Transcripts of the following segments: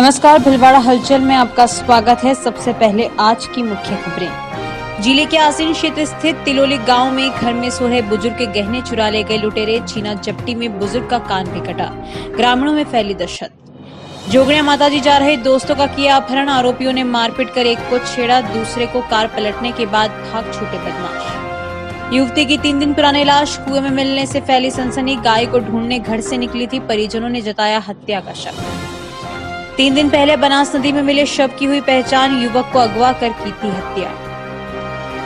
नमस्कार, भिलवाड़ा हलचल में आपका स्वागत है। सबसे पहले आज की मुख्य खबरें। जिले के आसीन क्षेत्र स्थित तिलोली गांव में घर में सो रहे बुजुर्ग के गहने चुरा ले गए लुटेरे। छीना झपटी में बुजुर्ग का कान भी कटा। ग्रामीणों में फैली दहशत। जोगड़िया माताजी जा रहे दोस्तों का किया अपहरण। आरोपियों ने मारपीट कर एक को छेड़ा, दूसरे को कार पलटने के बाद भाग छूटे बदमाश। युवती की 3 दिन पुरानी लाश कुएं में मिलने से फैली सनसनी। गाय को ढूंढने घर से निकली थी, परिजनों ने जताया हत्या का शक। 3 दिन पहले बनास नदी में मिले शव की हुई पहचान। युवक को अगवा कर की थी हत्या।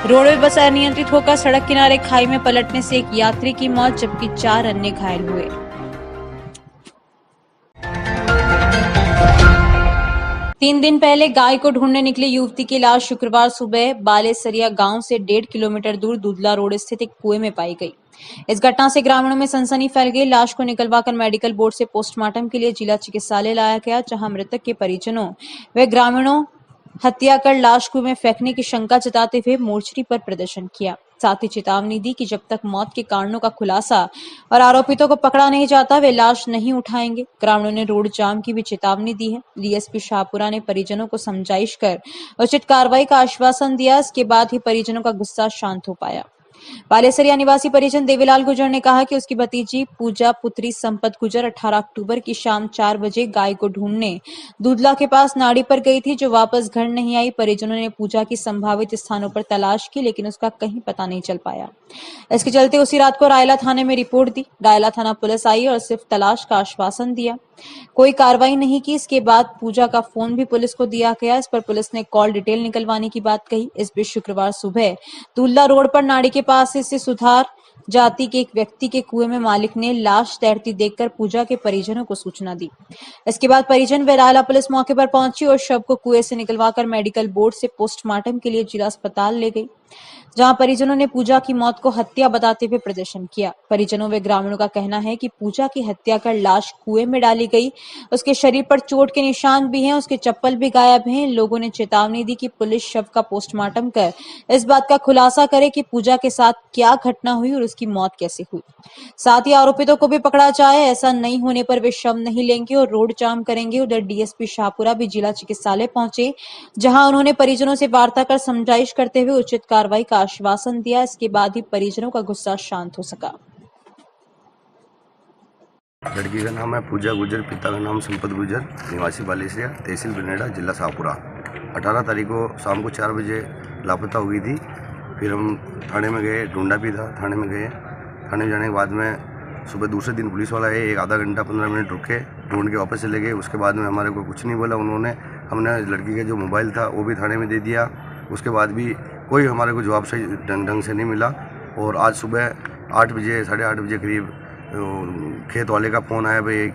रोडवे बस अनियंत्रित होकर सड़क किनारे खाई में पलटने से एक यात्री की मौत, जबकि 4 अन्य घायल हुए। तीन दिन पहले गाय को ढूंढने निकली युवती की लाश शुक्रवार सुबह बालेसरिया गांव से 1.5 किलोमीटर दूर दुधला रोड स्थित एक कुएं में पाई गई। इस घटना से ग्रामीणों में सनसनी फैल गई। लाश को निकलवाकर मेडिकल बोर्ड से पोस्टमार्टम के लिए जिला चिकित्सालय लाया गया, जहां मृतक के परिजनों व ग्रामीणों हत्या कर लाश कुएं में फेंकने की शंका जताते हुए मोर्चरी पर प्रदर्शन किया। साथ ही चेतावनी दी कि जब तक मौत के कारणों का खुलासा और आरोपितों को पकड़ा नहीं जाता, वे लाश नहीं उठाएंगे। ग्रामीणों ने रोड जाम की भी चेतावनी दी है। डीएसपी शाहपुरा ने परिजनों को समझाइश कर उचित कार्रवाई का आश्वासन दिया। इसके बाद ही परिजनों का गुस्सा शांत हो पाया। बालेसरिया निवासी परिजन देवीलाल गुजर ने कहा कि उसकी भतीजी पूजा पुत्री संपत गुजर 18 अक्टूबर की शाम 4 बजे गाय को ढूंढने दूधला के पास नाड़ी पर गई थी, जो वापस घर नहीं आई। परिजनों ने पूजा की संभावित स्थानों पर तलाश की, लेकिन उसका कहीं पता नहीं चल पाया। इसके चलते उसी रात को रायला थाने में रिपोर्ट दी। रायला थाना पुलिस आई और सिर्फ तलाश का आश्वासन दिया, कोई कार्रवाई नहीं की। इसके बाद पूजा का फोन भी पुलिस को दिया गया। इस पर पुलिस ने कॉल डिटेल निकलवाने की बात कही। इस बीच शुक्रवार सुबह दूल्ला रोड पर नाड़ी के पास से सुधार जाति के एक व्यक्ति के कुएं में मालिक ने लाश तैरती देखकर पूजा के परिजनों को सूचना दी। इसके बाद परिजन व रायला पुलिस मौके पर पहुंची और शव को कुएं से निकलवाकर मेडिकल बोर्ड से पोस्टमार्टम के लिए जिला अस्पताल ले गई, जहां परिजनों ने पूजा की मौत को हत्या बताते हुए प्रदर्शन किया। परिजनों व ग्रामीणों का कहना है कि पूजा की हत्या कर लाश कुएं में डाली गई। उसके शरीर पर चोट के निशान भी हैं, उसके चप्पल भी गायब हैं। लोगों ने चेतावनी दी कि पुलिस शव का पोस्टमार्टम कर इस बात का खुलासा करे कि पूजा के साथ क्या घटना हुई और उसकी मौत कैसे हुई। साथ ही आरोपितों को भी पकड़ा जाए। ऐसा नहीं होने पर वे शव नहीं लेंगे और रोड जाम करेंगे। उधर डीएसपी शाहपुरा भी जिला चिकित्सालय पहुंचे, जहां उन्होंने परिजनों से वार्ता कर समझाइश करते हुए उचित कार्रवाई का आश्वासन दिया। इसके बाद ही परिजनों का गुस्सा शांत हो सका। लड़की का नाम है पूजा गुजर, पिता का नाम संपत गुजर, निवासी बालेसरिया, तहसील बिनेडा, जिला शाहपुरा। 18 तारीख को शाम को 4 बजे लापता हुई थी। फिर हम थाने में गए, ढूंढा भी था। थाने में गए, थाने में जाने के बाद में सुबह दूसरे दिन पुलिस वाला है, एक आधा घंटा 15 मिनट रुके, ढूंढ के वापस चले गए। उसके बाद में हमारे को कुछ नहीं बोला उन्होंने। हमने लड़की का जो मोबाइल था वो भी थाने में दे दिया। उसके बाद भी कोई हमारे को जवाब सही ढंग से नहीं मिला। और आज सुबह 8 बजे, 8:30 बजे करीब खेत वाले का फ़ोन आया, भाई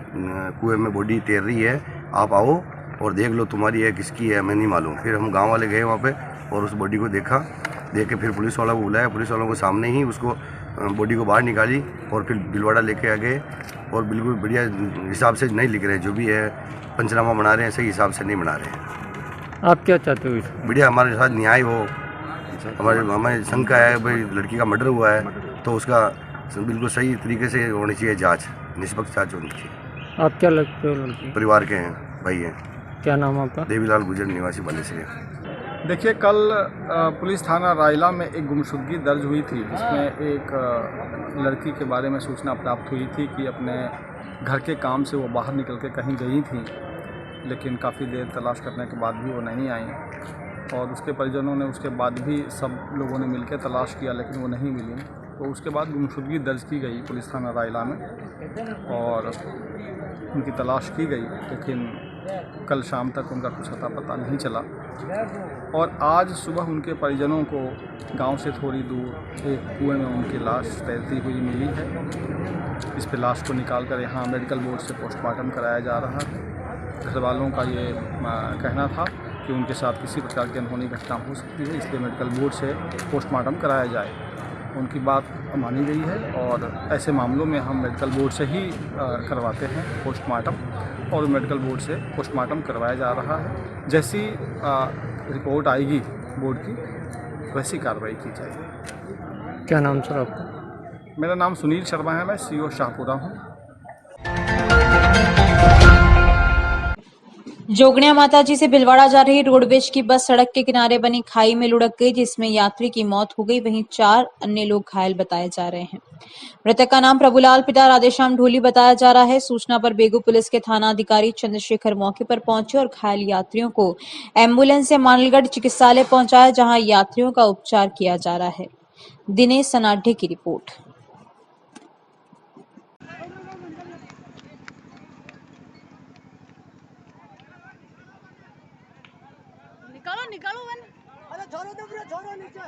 कुएं में बॉडी तैर रही है, आप आओ और देख लो, तुम्हारी है किसकी है मैं नहीं मालूम। फिर हम गांव वाले गए वहाँ पे और उस बॉडी को देखा। देख के फिर पुलिस वाला को बुलाया। पुलिस वालों को सामने ही उसको बॉडी को बाहर निकाली और फिर भिलवाड़ा लेके आ गए। और बिल्कुल बढ़िया हिसाब से नहीं लिख रहे, जो भी है पंचनामा बना रहे हैं, सही हिसाब से नहीं बना रहे। आप क्या चाहते हो? बढ़िया हमारे साथ न्याय हो। हमें शंका है भाई लड़की का मर्डर हुआ है, तो उसका बिल्कुल सही तरीके से होनी चाहिए, जांच, निष्पक्ष जांच होनी चाहिए। आप क्या लगते हो? लड़की परिवार के हैं, भाई हैं। क्या नाम आपका? देवीलाल गुजर, निवासी बालेसरिया। देखिए, कल पुलिस थाना रायला में एक गुमशुदगी दर्ज हुई थी, जिसमें एक लड़की के बारे में सूचना प्राप्त हुई थी कि अपने घर के काम से वो बाहर निकल के कहीं गई थी, लेकिन काफ़ी देर तलाश करने के बाद भी वो नहीं आई। और उसके परिजनों ने उसके बाद भी सब लोगों ने मिलकर तलाश किया, लेकिन वो नहीं मिली। तो उसके बाद गुमशुदगी दर्ज की गई पुलिस थाना रायला में और उनकी तलाश की गई, लेकिन कल शाम तक उनका कुछ अता पता नहीं चला। और आज सुबह उनके परिजनों को गांव से थोड़ी दूर एक कुएं में उनकी लाश तैरती हुई मिली है। इस पर लाश को निकालकर यहाँ मेडिकल बोर्ड से पोस्टमार्टम कराया जा रहा है। घर वालों का ये कहना था कि उनके साथ किसी प्रकार की अनहोनी घटना हो सकती है, इसलिए मेडिकल बोर्ड से पोस्टमार्टम कराया जाए। उनकी बात मानी गई है और ऐसे मामलों में हम मेडिकल बोर्ड से ही करवाते हैं पोस्टमार्टम, और मेडिकल बोर्ड से पोस्टमार्टम करवाया जा रहा है। जैसी रिपोर्ट आएगी बोर्ड की, वैसी कार्रवाई की जाएगी। क्या नाम सर आपका? मेरा नाम सुनील शर्मा है, मैं सीओ शाहपुरा हूँ। जोगनिया माताजी से भिलवाड़ा जा रही रोडवेज की बस सड़क के किनारे बनी खाई में लुढ़क गई, जिसमें यात्री की मौत हो गई। वहीं 4 अन्य लोग घायल बताए जा रहे हैं। मृतक का नाम प्रभुलाल पिता राधेश्याम ढोली बताया जा रहा है। सूचना पर बेगू पुलिस के थाना अधिकारी चंद्रशेखर मौके पर पहुंचे और घायल यात्रियों को एम्बुलेंस से मानलगढ़ चिकित्सालय पहुंचाया, जहां यात्रियों का उपचार किया जा रहा है। दिनेश सनाढे की रिपोर्ट। निकालो निकालो बन। अरे छोड़ो तो फिर छोड़ो नीचे।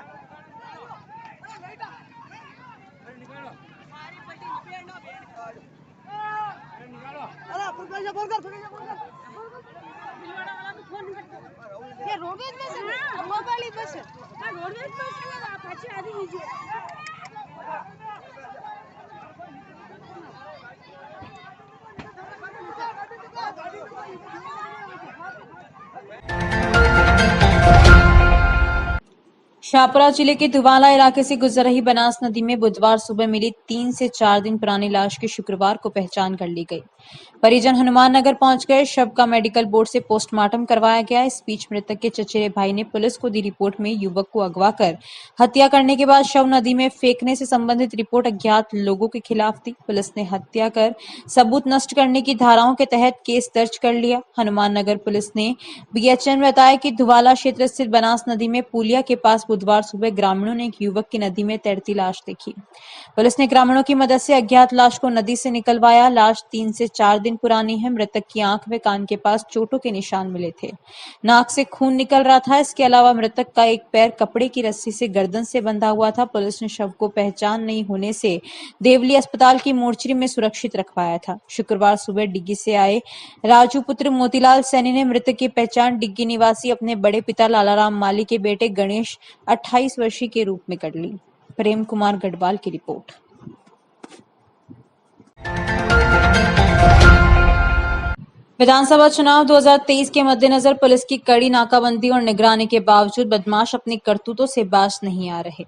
अरे फुल बोल कर ये रोडवेज बस है, वो वाली बस है। हां रोडवेज बस है, आप अच्छे आदमी लीजिए। शाहपुरा जिले के दुवाला इलाके से गुजर रही बनास नदी में बुधवार सुबह मिली 3 से 4 दिन पुरानी लाश की शुक्रवार को पहचान कर ली गई। परिजन हनुमान नगर पहुंच गए। शव का मेडिकल बोर्ड से पोस्टमार्टम करवाया गया। इस बीच मृतक के चचेरे भाई ने पुलिस को दी रिपोर्ट में युवक को अगवा कर हत्या करने के बाद शव नदी में फेंकने से संबंधित रिपोर्ट अज्ञात लोगों के खिलाफ थी। पुलिस ने हत्या कर सबूत नष्ट करने की धाराओं के तहत केस दर्ज कर लिया। हनुमान नगर पुलिस ने बीएचएन बताया कि धुवाला क्षेत्र स्थित बनास नदी में पुलिया के पास बुधवार सुबह ग्रामीणों ने एक युवक की नदी में तैरती लाश देखी। पुलिस ने ग्रामीणों की मदद से अज्ञात लाश को नदी से निकलवाया। लाश 3 से 4 दिन पुरानी है। मृतक की आंख व कान के पास चोटों के निशान मिले थे। नाक से खून निकल रहा था। इसके अलावा मृतक का एक पैर कपड़े की रस्सी से गर्दन से बंधा हुआ था। पुलिस ने शव को पहचान नहीं होने से देवली अस्पताल की मोर्चरी में सुरक्षित रखवाया था। शुक्रवार सुबह डिग्गी से आए राजू पुत्र मोतीलाल सैनी ने मृतक की पहचान डिग्गी निवासी अपने बड़े पिता लालाराम माली के बेटे गणेश 28 वर्षीय के रूप में कर ली। प्रेम कुमार गढ़वाल की रिपोर्ट। विधानसभा चुनाव 2023 के मद्देनजर पुलिस की कड़ी नाकाबंदी और निगरानी के बावजूद बदमाश अपनी करतूतों से बाज नहीं आ रहे।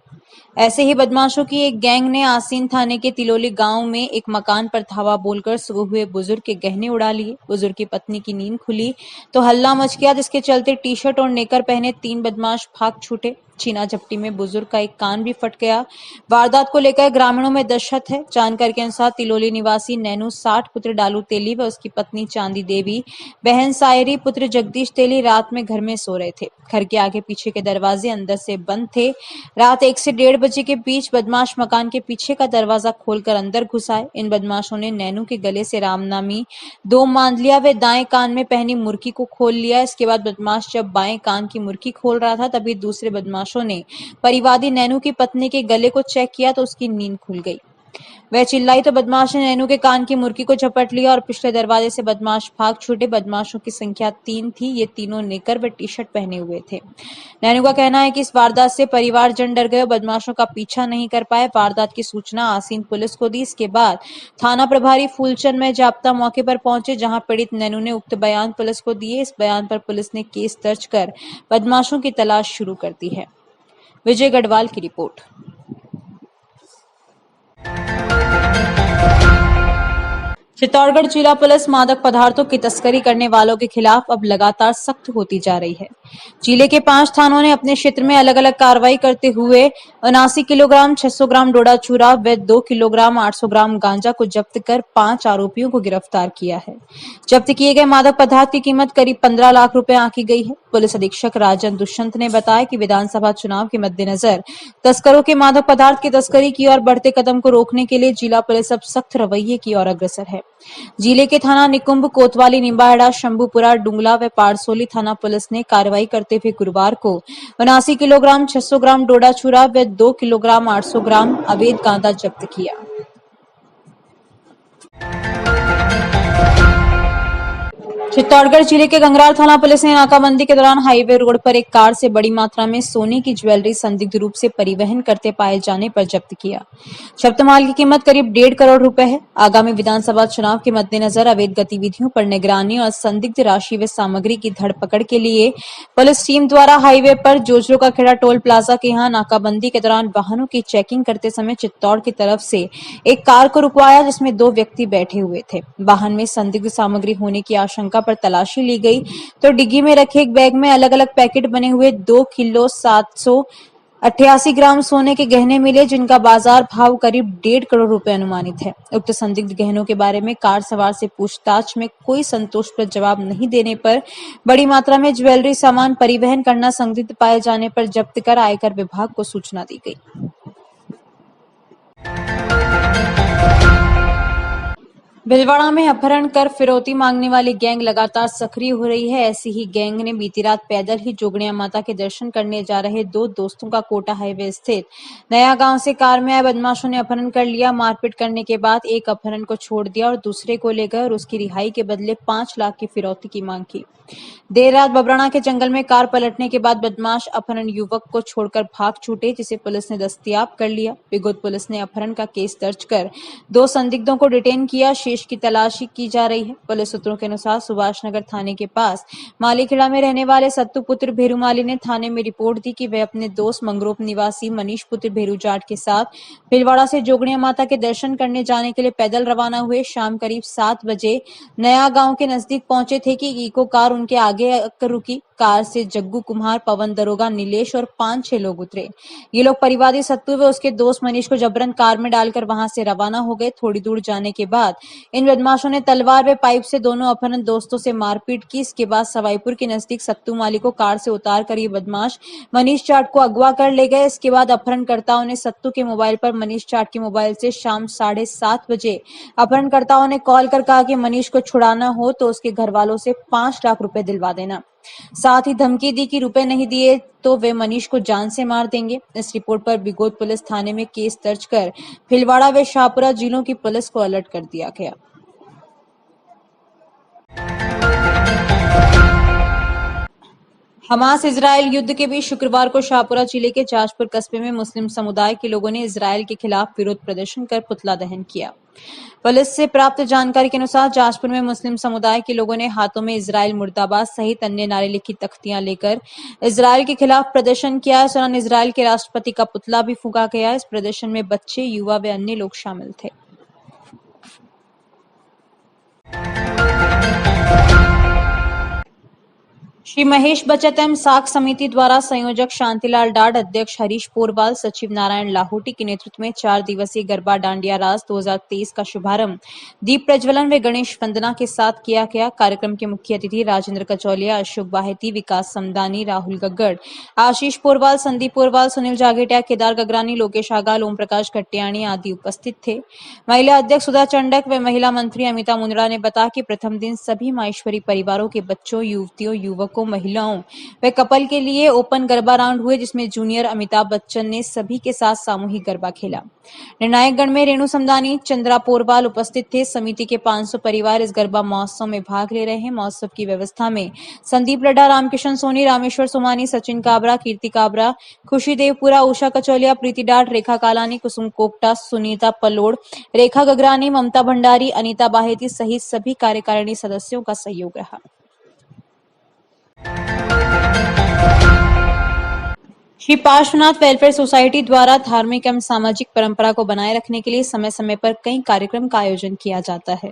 ऐसे ही बदमाशों की एक गैंग ने आसीन थाने के तिलोली गांव में एक मकान पर धावा बोलकर सुबह हुए बुजुर्ग के गहने उड़ा लिए। बुजुर्ग की पत्नी की नींद खुली तो हल्ला मच गया, जिसके चलते टी शर्ट और नेकर पहने 3 बदमाश भाग छूटे। छीना झपटी में बुजुर्ग का एक कान भी फट गया। वारदात को लेकर ग्रामीणों में दहशत है। जानकारी के अनुसार तिलोली निवासी नैनू 60 पुत्र डालू तेली व उसकी पत्नी चांदी देवी, बहन सायरी, पुत्र जगदीश तेली रात में घर में सो रहे थे। घर के आगे पीछे के दरवाजे अंदर से बंद थे। रात 1 से 1:30 बजे के बीच बदमाश मकान के पीछे का दरवाजा खोलकर अंदर घुस आए। इन बदमाशों ने नैनू के गले से रामनामी 2 मांदलिया व दाएं कान में पहनी मुर्की को खोल लिया। इसके बाद बदमाश जब बाएं कान की मुर्की खोल रहा था, तभी दूसरे बदमाशों ने परिवादी नैनू की पत्नी के गले को चेक किया तो उसकी नींद खुल गई। वह चिल्लाई तो बदमाश ने नैनू के कान की मुर्की को झपट लिया और पिछले दरवाजे से बदमाश भाग छूटे। बदमाशों की संख्या 3 थी। ये तीनों नेकर व टी शर्ट पहने हुए थे। नैनू का कहना है कि इस वारदात से परिवारजन डर गए, बदमाशों का पीछा नहीं कर पाए। वारदात की सूचना आसीन पुलिस को दी। इसके बाद थाना प्रभारी फूलचंद में जाप्ता मौके पर पहुंचे, जहां पीड़ित नैनू ने उक्त बयान पुलिस को दिए। इस बयान पर पुलिस ने केस दर्ज कर बदमाशों की तलाश शुरू कर दी है। विजय गढ़वाल की रिपोर्ट। चित्तौड़गढ़ जिला पुलिस मादक पदार्थों की तस्करी करने वालों के खिलाफ अब लगातार सख्त होती जा रही है। जिले के 5 थानों ने अपने क्षेत्र में अलग अलग कार्रवाई करते हुए 79 किलोग्राम 600 ग्राम डोडा चूरा व 2 किलोग्राम 800 ग्राम गांजा को जब्त कर 5 आरोपियों को गिरफ्तार किया है। जब्त किए गए मादक पदार्थ की कीमत करीब 15 लाख रुपए आंकी गई है। पुलिस अधीक्षक राजन दुष्यंत ने बताया कि विधानसभा चुनाव के मद्देनजर तस्करों के मादक पदार्थ की तस्करी की और बढ़ते कदम को रोकने के लिए जिला पुलिस अब सख्त रवैये की ओर अग्रसर है। जिले के थाना निकुंभ, कोतवाली, निम्बाहेड़ा, शंभूपुरा, डुंगला व पारसोली थाना पुलिस ने कार्रवाई करते हुए गुरुवार को 79 किलोग्राम 600 ग्राम डोडा चूरा व 2 किलोग्राम 800 ग्राम अवैध गांजा जब्त किया। चित्तौड़गढ़ जिले के गंगरार थाना पुलिस ने नाकाबंदी के दौरान हाईवे रोड पर एक कार से बड़ी मात्रा में सोने की ज्वेलरी संदिग्ध रूप से परिवहन करते पाए जाने पर जब्त किया। जब्त माल की कीमत करीब 1.5 करोड़ रुपए है। आगामी विधानसभा चुनाव के मद्देनजर अवैध गतिविधियों पर निगरानी और संदिग्ध राशि व सामग्री की धरपकड़ के लिए पुलिस टीम द्वारा हाईवे पर जोजरो का खेड़ा टोल प्लाजा के यहाँ नाकाबंदी के दौरान वाहनों की चेकिंग करते समय चित्तौड़ की तरफ से एक कार को रुकवाया, जिसमें 2 व्यक्ति बैठे हुए थे। वाहन में संदिग्ध सामग्री होने की आशंका पर तलाशी ली गई तो डिग्गी में रखे एक बैग में अलग अलग पैकेट बने हुए 2 किलो 788 ग्राम सोने के गहने मिले, जिनका बाजार भाव करीब 1.5 करोड़ रुपए अनुमानित है। उक्त संदिग्ध गहनों के बारे में कार सवार से पूछताछ में कोई संतोषप्रद जवाब नहीं देने पर बड़ी मात्रा में ज्वेलरी सामान परिवहन करना संदिग्ध पाए जाने पर जब्त कर आयकर विभाग को सूचना दी गई। भीलवाड़ा में अपहरण कर फिरौती मांगने वाली गैंग लगातार सक्रिय हो रही है। ऐसी ही गैंग ने बीती रात पैदल ही जोगणिया माता के दर्शन करने जा रहे 2 दोस्तों का कोटा हाईवे स्थित नया गांव से कार में आए बदमाशों ने अपहरण कर लिया। मारपीट करने के बाद एक अपहरण को छोड़ दिया और दूसरे को ले गए और उसकी रिहाई के बदले 5 लाख की फिरौती की मांग की। देर रात बबराना के जंगल में कार पलटने के बाद बदमाश अपहरण युवक को छोड़कर भाग छूटे, जिसे पुलिस ने दस्तयाब कर लिया। विगुत पुलिस ने अपहरण का केस दर्ज कर 2 संदिग्धों को डिटेन किया। शेष की तलाशी की जा रही है। पुलिस सूत्रों के अनुसार सुभाष नगर थाने के पास मालीखेड़ा में रहने वाले सत्तू पुत्र भेरूमाली ने थाने में रिपोर्ट दी कि वह अपने दोस्त मंगरोप निवासी मनीष पुत्र भेरू जाट के साथ भीलवाड़ा से जोगणिया माता के दर्शन करने जाने के लिए पैदल रवाना हुए। शाम करीब 7 बजे नया गांव के नजदीक पहुंचे थे कि इको कार उनके आगे आकर रुकी। कार से जग्गू कुमार, पवन दरोगा, नीलेश और 5-6 लोग उतरे। ये लोग परिवादी सत्तू व उसके दोस्त मनीष को जबरन कार में डालकर वहां से रवाना हो गए। थोड़ी दूर जाने के बाद इन बदमाशों ने तलवार व पाइप से दोनों अपहरण दोस्तों से मारपीट की। इसके बाद सवाईपुर के नजदीक सत्तू माली को कार से उतार कर ये बदमाश मनीष जाट को अगवा कर ले गए। इसके बाद अपहरणकर्ताओं ने सत्तू के मोबाइल पर मनीष जाट के मोबाइल से शाम 7:30 बजे अपहरणकर्ताओं ने कॉल कर कहा कि मनीष को छुड़ाना हो तो उसके घर वालों से 5 लाख रुपए दिलवा देना। साथ ही धमकी दी कि रुपए नहीं दिए तो वे मनीष को जान से मार देंगे। इस रिपोर्ट पर बिगोद पुलिस थाने में केस दर्ज कर भीलवाड़ा व शाहपुरा जिलों की पुलिस को अलर्ट कर दिया गया। हमास इजरायल युद्ध के बीच शुक्रवार को शाहपुरा जिले के जाजपुर कस्बे में मुस्लिम समुदाय के लोगों ने इजरायल के खिलाफ विरोध प्रदर्शन कर पुतला दहन किया। पुलिस से प्राप्त जानकारी के अनुसार जाजपुर में मुस्लिम समुदाय के लोगों ने हाथों में इजरायल मुर्दाबाद सहित अन्य नारे लिखी तख्तियां लेकर इजरायल के खिलाफ प्रदर्शन किया। इस दौरान इजरायल के राष्ट्रपति का पुतला भी फूंका गया। इस प्रदर्शन में बच्चे, युवा व अन्य लोग शामिल थे। श्री महेश बचत एवं साख समिति द्वारा संयोजक शांतिलाल डाड, अध्यक्ष हरीश पोरवाल, सचिव नारायण लाहौटी के नेतृत्व में 4 दिवसीय गरबा डांडिया रास 2023 का शुभारंभ दीप प्रज्वलन व गणेश वंदना के साथ किया गया। कार्यक्रम के मुख्य अतिथि राजेंद्र कचौलिया, अशोक बाहेती, विकास समदानी, राहुल गग्गड़, आशीष पोरवाल, संदीप पोरवाल, सुनील जागेटिया, केदार गगरानी, लोकेश आगाल, ओम प्रकाश कट्टियाणी आदि उपस्थित थे। महिला अध्यक्ष सुधा चंडक व महिला मंत्री अमिता मुंदड़ा ने बताया कि प्रथम दिन सभी माहेश्वरी परिवारों के बच्चों, युवतियों, युवकों, महिलाओं व कपल के लिए ओपन गरबा राउंड हुए, जिसमें जूनियर अमिताभ बच्चन ने सभी के साथ सामूहिक गरबा खेला। निर्णायक गण में रेणु समदानी, चंद्रा पोरवाल उपस्थित थे। समिति के 500 परिवार इस गरबा महोत्सव में भाग ले रहे हैं। महोत्सव की व्यवस्था में संदीप लड्डा, रामकिशन सोनी, रामेश्वर सोमानी, सचिन काबरा, कीर्ति काबरा, खुशी देवपुरा, उषा कचौलिया, प्रीति डाट, रेखा कालानी, कुसुम कोकटा, सुनीता पलोड़, रेखा गगरानी, ममता भंडारी, अनीता बाहेती सहित सभी कार्यकारिणी सदस्यों का सहयोग रहा। श्री पार्श्वनाथ वेलफेयर सोसाइटी द्वारा धार्मिक एवं सामाजिक परंपरा को बनाए रखने के लिए समय समय पर कई कार्यक्रम का आयोजन किया जाता है।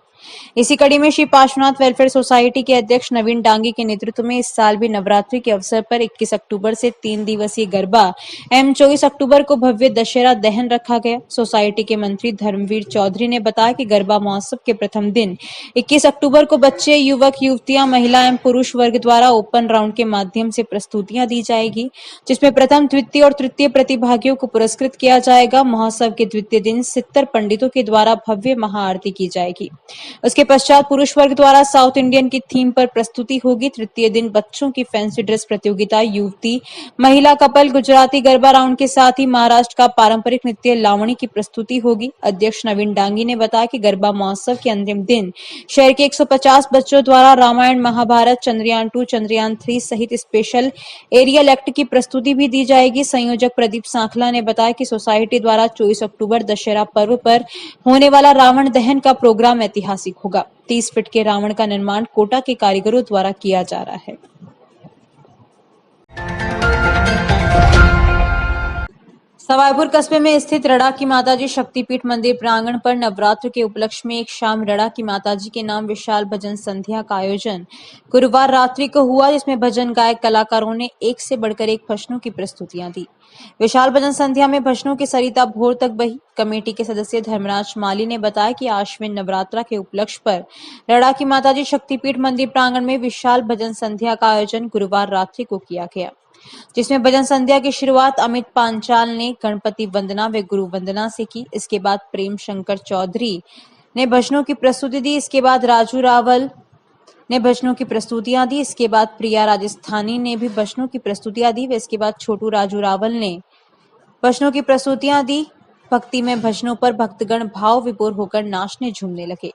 इसी कड़ी में श्री पार्श्वनाथ वेलफेयर सोसाइटी के अध्यक्ष नवीन डांगी के नेतृत्व में इस साल भी नवरात्रि के अवसर पर 21 अक्टूबर से 3 दिवसीय गरबा एवं 24 अक्टूबर को भव्य दशहरा दहन रखा गया। सोसाइटी के मंत्री धर्मवीर चौधरी ने बताया कि गरबा महोत्सव के प्रथम दिन 21 अक्टूबर को बच्चे, युवक, युवतियां, महिला एवं पुरुष वर्ग द्वारा ओपन राउंड के माध्यम से प्रस्तुतियां दी जाएगी, जिसमें प्रथम, द्वितीय और तृतीय प्रतिभागियों को पुरस्कृत किया जाएगा। महोत्सव के द्वितीय दिन 70 पंडितों के द्वारा भव्य महाआरती की जाएगी। उसके पश्चात पुरुष वर्ग द्वारा साउथ इंडियन की थीम पर प्रस्तुति होगी। तृतीय दिन बच्चों की फैंसी ड्रेस प्रतियोगिता, युवती महिला कपल, गुजराती गरबा राउंड के साथ ही महाराष्ट्र का पारंपरिक नृत्य लावणी की प्रस्तुति होगी। अध्यक्ष नवीन डांगी ने बताया कि गरबा महोत्सव के अंतिम दिन शहर के 150 बच्चों द्वारा रामायण, महाभारत, चंद्रयान 2, चंद्रयान 3 सहित स्पेशल एरियल एक्ट की प्रस्तुति भी दी जाएगी। संयोजक प्रदीप सांखला ने बताया कि सोसाइटी द्वारा 24 अक्टूबर दशहरा पर्व पर होने वाला रावण दहन का प्रोग्राम ऐतिहासिक होगा। 30 फीट के रावण का निर्माण कोटा के कारीगरों द्वारा किया जा रहा है। सवाईपुर कस्बे में स्थित रड़ा की माताजी शक्तिपीठ मंदिर प्रांगण पर नवरात्र के उपलक्ष्य में एक शाम रड़ा की माताजी के नाम विशाल भजन संध्या का आयोजन गुरुवार रात्रि को हुआ, जिसमें भजन गायक कलाकारों ने एक से बढ़कर एक भजनों की प्रस्तुतियां दी। विशाल भजन संध्या में भजनों की सरिता भोर तक बही। कमेटी के सदस्य धर्मराज माली ने बताया कि आश्विन नवरात्रा के उपलक्ष्य पर रड़ा की माताजी शक्तिपीठ मंदिर प्रांगण में विशाल भजन संध्या का आयोजन गुरुवार रात्रि को किया गया, जिसमें भजन संध्या की शुरुआत अमित पांचाल ने गणपति वंदना व गुरु वंदना से की। इसके बाद प्रेम शंकर चौधरी ने भजनों की प्रस्तुति दी। इसके बाद राजू रावल ने भजनों की प्रस्तुतियां दी। इसके बाद प्रिया राजस्थानी ने भी भजनों की प्रस्तुतियां दी व इसके बाद छोटू राजू रावल ने भजनों की प्रस्तुतियां दी। भक्ति में भजनों पर भक्तगण भाव विभोर होकर नाचने झूमने लगे।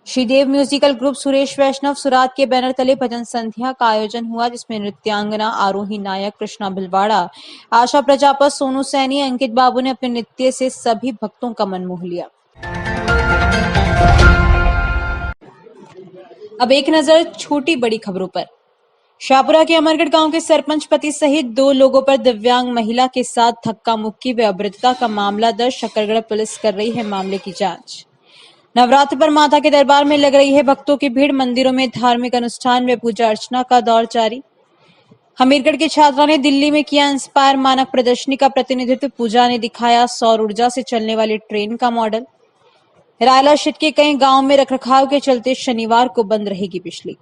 श्रीदेव म्यूजिकल ग्रुप सुरेश वैष्णव सुरात के बैनर तले भजन संध्या का आयोजन हुआ, जिसमें नृत्यांगना आरोही नायक कृष्णा भिलवाड़ा, आशा प्रजापत, सोनू सैनी, अंकित बाबू ने अपने नृत्य से सभी भक्तों का मन मोह लिया। अब एक नजर छोटी बड़ी खबरों पर। शाहपुरा के अमरगढ़ गांव के सरपंच पति सहित 2 लोगों पर दिव्यांग महिला के साथ धक्का मुक्की व अभद्रता का मामला दर्ज। शकरगढ़ पुलिस कर रही है मामले की जांच। नवरात्र पर माता के दरबार में लग रही है भक्तों की भीड़। मंदिरों में धार्मिक अनुष्ठान व पूजा अर्चना का दौर जारी। हमीरगढ़ की छात्रा ने दिल्ली में किया इंस्पायर मानक प्रदर्शनी का प्रतिनिधित्व। पूजा ने दिखाया सौर ऊर्जा से चलने वाली ट्रेन का मॉडल। रायला क्षेत्र के कई गांवों में रखरखाव के चलते शनिवार को बंद रहेगी बिजली।